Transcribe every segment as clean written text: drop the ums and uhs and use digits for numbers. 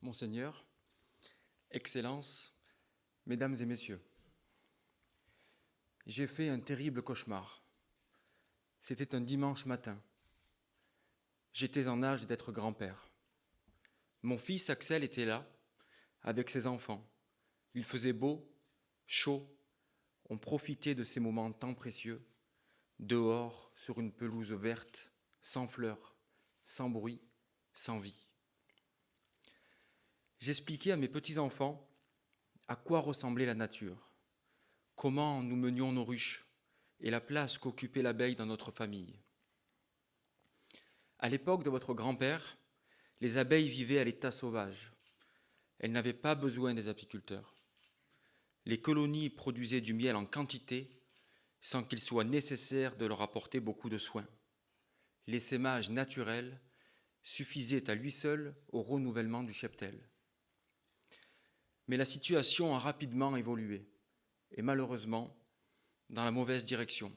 Monseigneur, Excellences, Mesdames et Messieurs, j'ai fait un terrible cauchemar. C'était un dimanche matin. J'étais en âge d'être grand-père. Mon fils Axel était là, avec ses enfants. Il faisait beau, chaud. On profitait de ces moments tant précieux, dehors, sur une pelouse verte, sans fleurs, sans bruit, sans vie. J'expliquais à mes petits-enfants à quoi ressemblait la nature, comment nous menions nos ruches et la place qu'occupait l'abeille dans notre famille. À l'époque de votre grand-père, les abeilles vivaient à l'état sauvage. Elles n'avaient pas besoin des apiculteurs. Les colonies produisaient du miel en quantité sans qu'il soit nécessaire de leur apporter beaucoup de soins. L'essaimage naturel suffisait à lui seul au renouvellement du cheptel. Mais la situation a rapidement évolué, et malheureusement, dans la mauvaise direction.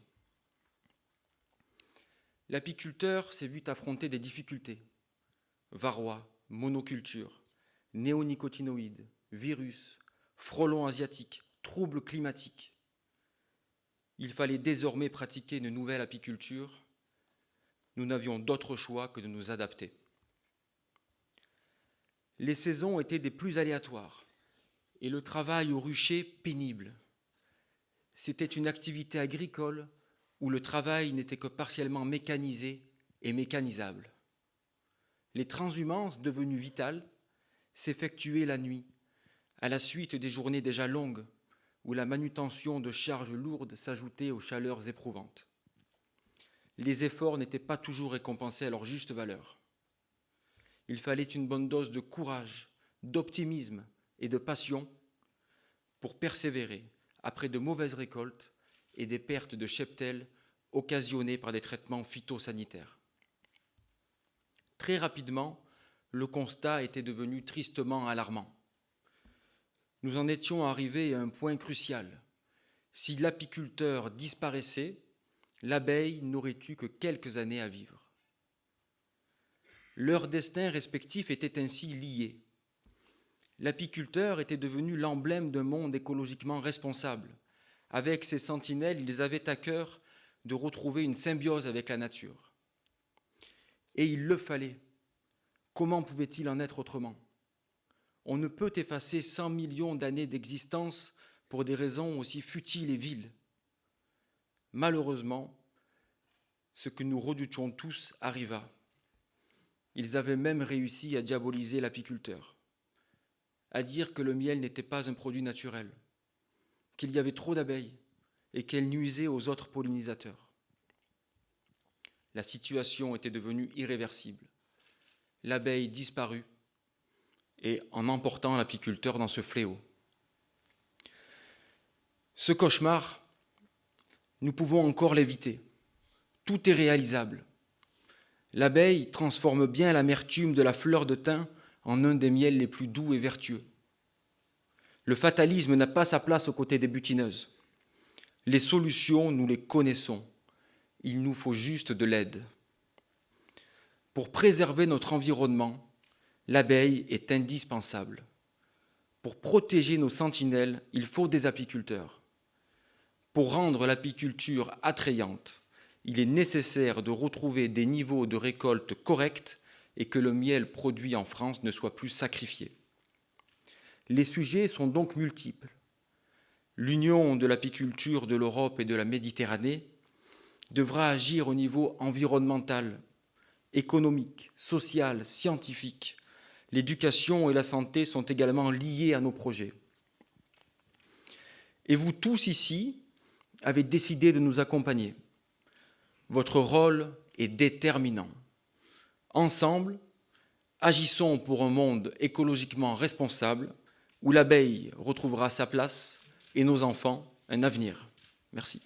L'apiculteur s'est vu affronter des difficultés. Varroa, monoculture, néonicotinoïdes, virus, frelons asiatiques, troubles climatiques. Il fallait désormais pratiquer une nouvelle apiculture. Nous n'avions d'autre choix que de nous adapter. Les saisons étaient des plus aléatoires et le travail au rucher pénible. C'était une activité agricole où le travail n'était que partiellement mécanisé et mécanisable. Les transhumances, devenues vitales, s'effectuaient la nuit, à la suite des journées déjà longues, où la manutention de charges lourdes s'ajoutait aux chaleurs éprouvantes. Les efforts n'étaient pas toujours récompensés à leur juste valeur. Il fallait une bonne dose de courage, d'optimisme et de passion pour persévérer après de mauvaises récoltes et des pertes de cheptel occasionnées par des traitements phytosanitaires. Très rapidement, le constat était devenu tristement alarmant. Nous en étions arrivés à un point crucial. Si l'apiculteur disparaissait, l'abeille n'aurait eu que quelques années à vivre. Leurs destins respectifs étaient ainsi liés. L'apiculteur était devenu l'emblème d'un monde écologiquement responsable. Avec ses sentinelles, ils avaient à cœur de retrouver une symbiose avec la nature. Et il le fallait. Comment pouvait-il en être autrement ? On ne peut effacer 100 millions d'années d'existence pour des raisons aussi futiles et viles. Malheureusement, ce que nous redoutions tous arriva. Ils avaient même réussi à diaboliser l'apiculteur, à dire que le miel n'était pas un produit naturel, qu'il y avait trop d'abeilles et qu'elles nuisaient aux autres pollinisateurs. La situation était devenue irréversible. L'abeille disparut et en emportant l'apiculteur dans ce fléau. Ce cauchemar, nous pouvons encore l'éviter. Tout est réalisable. L'abeille transforme bien l'amertume de la fleur de thym en un des miels les plus doux et vertueux. Le fatalisme n'a pas sa place aux côtés des butineuses. Les solutions, nous les connaissons. Il nous faut juste de l'aide. Pour préserver notre environnement, l'abeille est indispensable. Pour protéger nos sentinelles, il faut des apiculteurs. Pour rendre l'apiculture attrayante, il est nécessaire de retrouver des niveaux de récolte corrects et que le miel produit en France ne soit plus sacrifié. Les sujets sont donc multiples. L'Union de l'apiculture de l'Europe et de la Méditerranée devra agir au niveau environnemental, économique, social, scientifique. L'éducation et la santé sont également liées à nos projets. Et vous tous ici avez décidé de nous accompagner. Votre rôle est déterminant. Ensemble, agissons pour un monde écologiquement responsable où l'abeille retrouvera sa place et nos enfants un avenir. Merci.